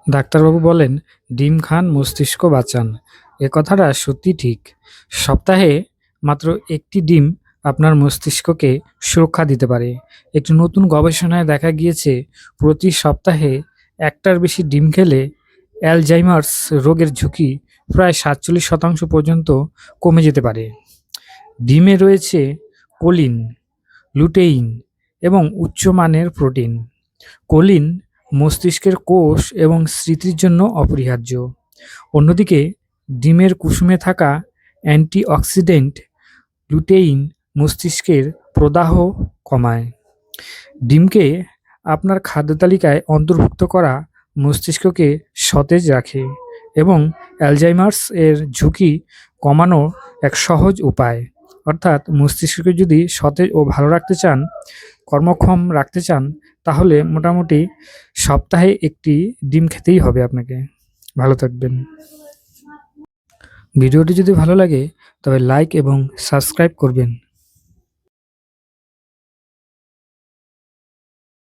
ডাক্তারবাবু বলেন, ডিম খান মস্তিষ্ক বাঁচান। এ কথাটা সত্যি ঠিক। সপ্তাহে মাত্র একটি ডিম আপনার মস্তিষ্ককে সুরক্ষা দিতে পারে। একটি নতুন গবেষণায় দেখা গিয়েছে, প্রতি সপ্তাহে একটার বেশি ডিম খেলে অ্যালজাইমার্স রোগের ঝুঁকি প্রায় ৪৭% পর্যন্ত কমে যেতে পারে। ডিমে রয়েছে কোলিন, লুটেইন এবং উচ্চমানের প্রোটিন। কোলিন মস্তিষ্কের কোষ এবং স্মৃতির জন্য অপরিহার্য। অন্যদিকে ডিমের কুসুমে থাকা অ্যান্টিঅক্সিডেন্ট লুটেইন মস্তিষ্কের প্রদাহ কমায়। ডিমকে আপনার খাদ্য তালিকায় অন্তর্ভুক্ত করা মস্তিষ্ককে সতেজ রাখে এবং অ্যালজাইমার্স এর ঝুঁকি কমানোর এক সহজ উপায়। অর্থাৎ মস্তিষ্ককে যদি সতেজ ও ভালো রাখতে চান, কর্মক্ষম রাখতে চান, তাহলে মোটামুটি সপ্তাহে একটি ডিম খেতেই হবে আপনাকে। ভালো থাকবেন। ভিডিওটি যদি ভালো লাগে তবে লাইক এবং সাবস্ক্রাইব করবেন।